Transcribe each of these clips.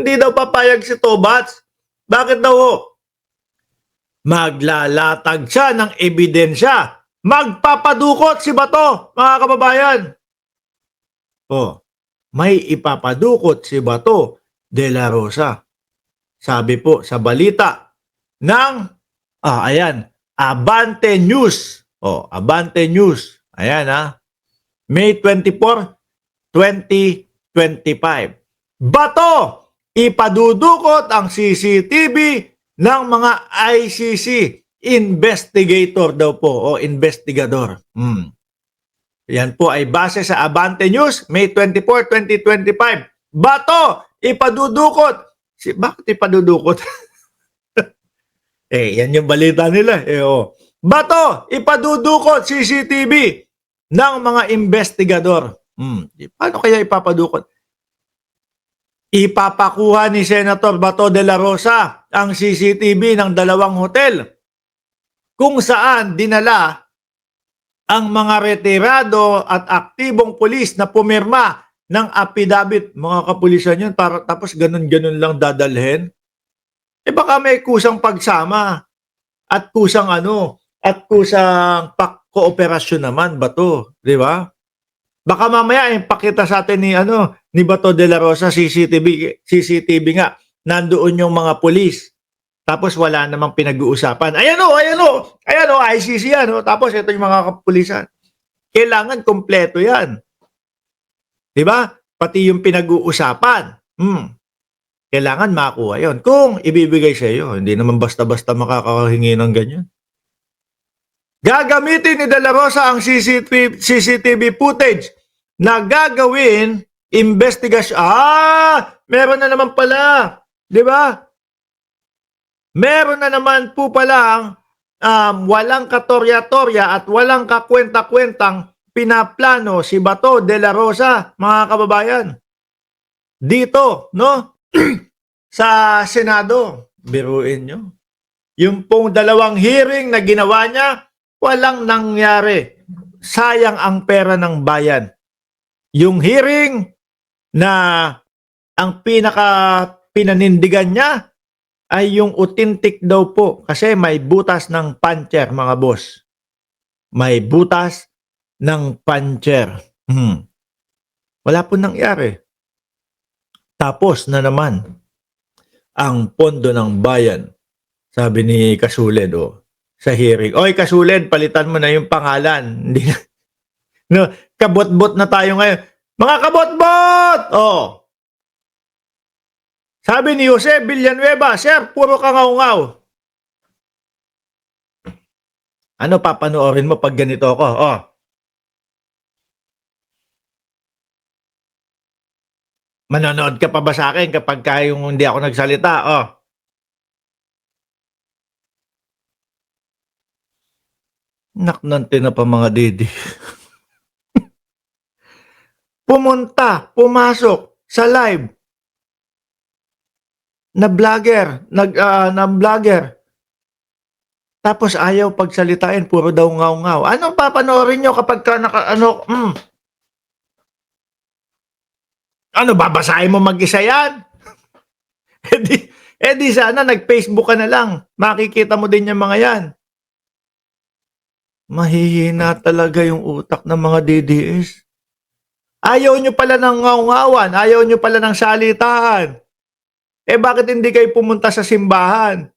Hindi daw papayag si Tobats. Bakit daw ho? Maglalatag siya ng ebidensya. Magpapadukot si Bato, mga kababayan. Oh, may ipapadukot si Bato de la Rosa. Sabi po sa balita ng, ayan, Abante News. Oh, Abante News. Ayan May 24, 2025. Bato, ipadudukot ang CCTV ng mga ICC. Investigator daw po o investigador. Yan po ay base sa Abante News, May 24, 2025. Bato, ipadudukot. Bakit ipadudukot? Yan yung balita nila. Bato, ipadudukot CCTV ng mga investigador. Paano kaya ipapadukot? Ipapakuha ni Senator Bato de la Rosa ang CCTV ng 2 hotel kung saan dinala ang mga retirado at aktibong pulis na pumirma ng affidavit. Mga kapulisan yun, tapos ganun-ganun lang dadalhin. Baka may kusang pagsama at kusang kooperasyon naman, Bato, di ba? Baka mamaya ipakita sa atin ni Bato de la Rosa CCTV nga, nandoon yung mga pulis. Tapos wala namang pinag-uusapan. Ayan ICC yan. Tapos ito yung mga kapulisan. Kailangan kompleto yan. Di ba? Pati yung pinag-uusapan. Kailangan makuha yon. Kung ibibigay sa iyo, hindi naman basta-basta makakahingi ng ganyan. Gagamitin ni De La Rosa ang CCTV footage na gagawin investigasyon. Meron na naman pala. Di ba? Meron na naman po palang walang katorya-torya at walang kakwenta-kwentang pinaplano si Bato de la Rosa, mga kababayan. Dito, sa Senado, biruin nyo. Yung pong 2 hearing na ginawa niya, walang nangyari. Sayang ang pera ng bayan. Yung hearing na ang pinanindigan niya ay yung authentic daw po kasi may butas ng puncher, mga boss. May butas ng puncher. Wala po nangyari. Tapos na naman ang pondo ng bayan. Sabi ni Kasuled sa hearing. Oy Kasuled, palitan mo na yung pangalan. Hindi na, kabot-bot na tayo ngayon. Mga kabot-bot! Sabi ni Jose Villanueva, Sir, puro kangaw-ngaw. Ano papanoorin mo pag ganito ako? Manonood ka pa ba sa akin kapag yung hindi ako nagsalita? Naknante na pa mga didi. Pumasok sa live na vlogger, tapos ayaw pagsalitain, puro daw ngaw-ngaw. Anong papanoorin nyo kapag babasahin mo mag-isa yan? di sana nag-Facebook ka na lang. Makikita mo din yung mga yan. Mahihina talaga yung utak ng mga DDS. Ayaw nyo pala ng ngaw-ngawan. Ayaw nyo pala ng salitaan. Bakit hindi kayo pumunta sa simbahan?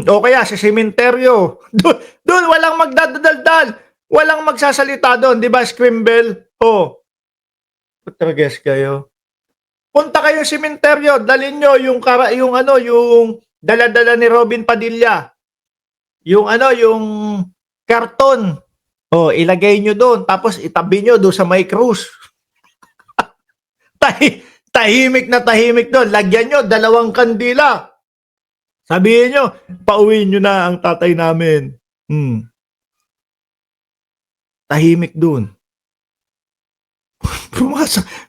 O kaya sa sementeryo. Doon walang magdadaldal. Walang magsasalita doon. Di ba, Scrimble? Putrages kayo. Punta kayo sa sementeryo. Dalhin nyo yung dala-dala ni Robin Padilla. Yung karton. Ilagay nyo doon. Tapos itabi nyo doon sa may krus. Tahimik na tahimik doon. Lagyan nyo 2 kandila. Sabihin nyo, pauwiin nyo na ang tatay namin. Tahimik doon.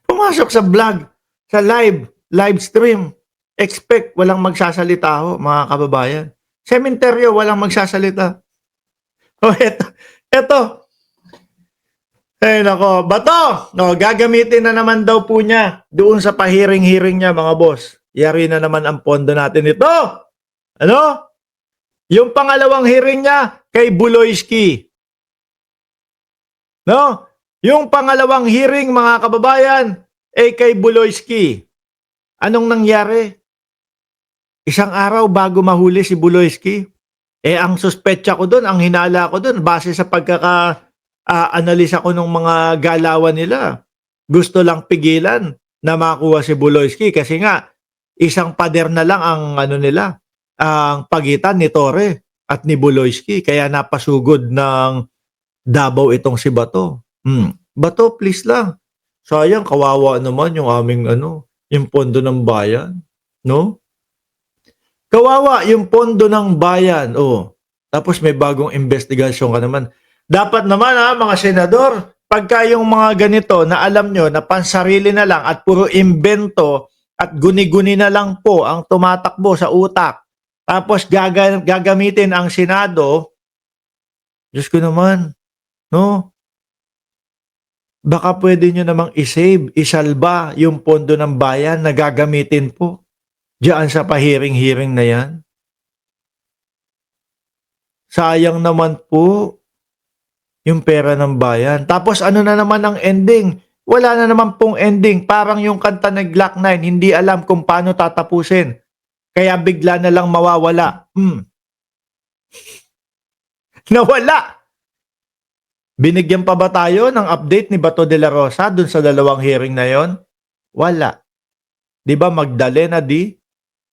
Pumasok sa vlog, sa live stream. Expect walang magsasalita mga kababayan. Sementeryo, walang magsasalita. Eto. Nako, Bato! Gagamitin na naman daw po niya doon sa pahiring-hiring niya, mga boss. yari na naman ang pondo natin ito. Ano? Yung pangalawang hearing niya kay Buloyski. No? Yung pangalawang hearing, mga kababayan, kay Buloyski. Anong nangyari? Isang araw bago mahuli si Buloyski. Ang suspetsa ko doon, ang hinala ko doon, base sa pagkaka-analisa ko ng mga galawan nila, gusto lang pigilan na makuha si Buloyski kasi nga, isang pader na lang ang nila, ang pagitan ni Torre at ni Buloyski. Kaya napasugod ng Davao itong si Bato. Bato, please lang. Sayang, kawawa naman yung aming yung pondo ng bayan. No? Kawawa yung pondo ng bayan. Tapos may bagong investigasyon ka naman. Dapat naman mga senador, pagka yung mga ganito na alam nyo na pansarili na lang at puro imbento at guni-guni na lang po ang tumatakbo sa utak. Tapos gagamitin ang Senado. Diyos ko naman, no? Baka pwede nyo namang isave, isalba yung pondo ng bayan na gagamitin po diyan sa pahiring-hiring na yan. Sayang naman po yung pera ng bayan. Tapos ano na naman ang ending? Wala na naman pong ending. Parang yung kanta ng Glock 9, hindi alam kung paano tatapusin. Kaya bigla na lang mawawala. Nawala! Binigyan pa ba tayo ng update ni Bato de la Rosa dun sa dalawang hearing na yon? Wala. Di ba Magdalena D.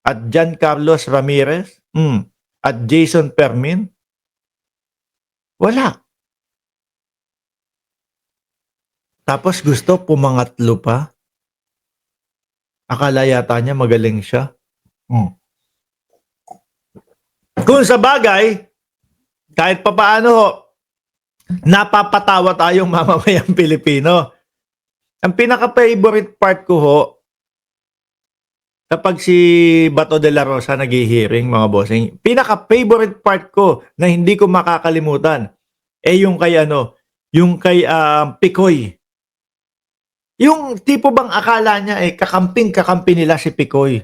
at John Carlos Ramirez? At Jason Permin? Wala. Tapos gusto pumangatlo pa? Akala yata niya magaling siya. Kung sa bagay, kahit papaano, napapatawa tayong mamamayang Pilipino. Ang pinaka-favorite part ko kapag si Bato de la Rosa nag-hearing, mga bossing, pinaka-favorite part ko na hindi ko makakalimutan, yung kay yung kay Picoy. Yung tipo bang akala niya kakampi nila si Picoy.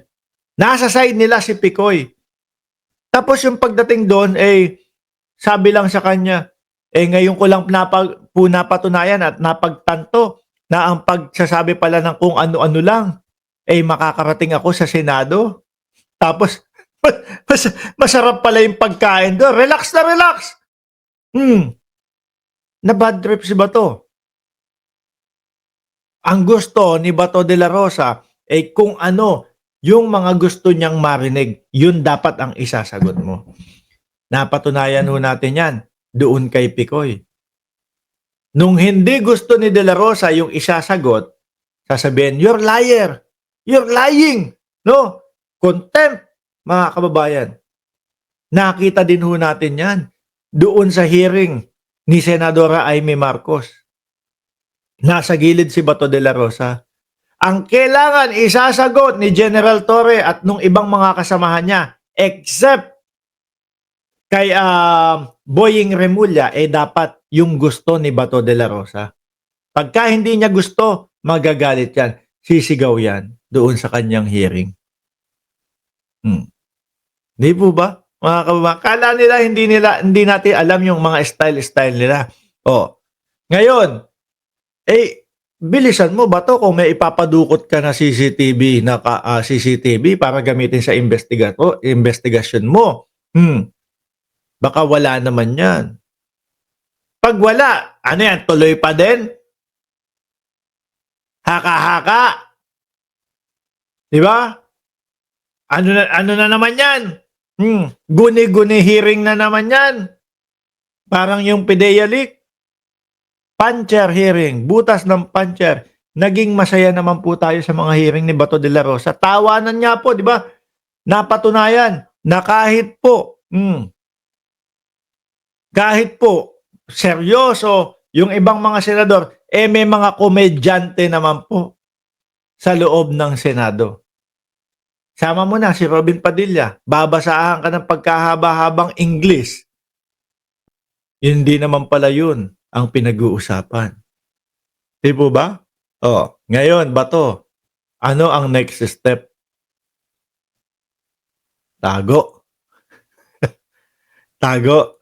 Nasa side nila si Picoy. Tapos yung pagdating doon, sabi lang sa kanya, ngayon ko lang napatunayan at napagtanto na ang pagsasabi pala ng kung ano-ano lang, makakarating ako sa Senado. Tapos, masarap pala yung pagkain doon. Relax na relax. Na bad trip si Bato. Ang gusto ni Bato de la Rosa, kung ano yung mga gusto niyang marinig, yun dapat ang isasagot mo. Napatunayan natin yan doon kay Picoy. Nung hindi gusto ni De La Rosa yung isasagot, sasabihin, you're liar. You're lying. No? Contempt, mga kababayan. Nakita din natin yan doon sa hearing ni Senadora Amy Marcos. Nasa gilid si Bato de la Rosa. Ang kailangan isasagot ni General Torre at nung ibang mga kasamahan niya, except kay Boying Remulla, dapat yung gusto ni Bato de la Rosa. Pagka hindi niya gusto, magagalit yan. Sisigaw yan doon sa kanyang hearing. Di po ba? Mga kababayan, kala nila hindi natin alam yung mga style nila. Ngayon, bilisan mo ba to kung may ipapadukot ka na CCTV para gamitin sa investigasyon mo? Baka wala naman yan. Pag wala, ano yan? Tuloy pa din? Haka-haka? Di ba? Ano na naman yan? Guni-guni hearing na naman yan. Parang yung PDEA leak. Puncher hearing. Butas ng puncher. Naging masaya naman po tayo sa mga hearing ni Bato de la Rosa. Tawanan niya po, di ba? Napatunayan na kahit po seryoso yung ibang mga senador, may mga komedyante naman po sa loob ng Senado. Sama mo na si Robin Padilla, babasahan ka ng pagkahaba-habang English. Hindi naman pala yun ang pinag-uusapan. Di po ba? Ngayon, Bato, ano ang next step? Tago. Tago.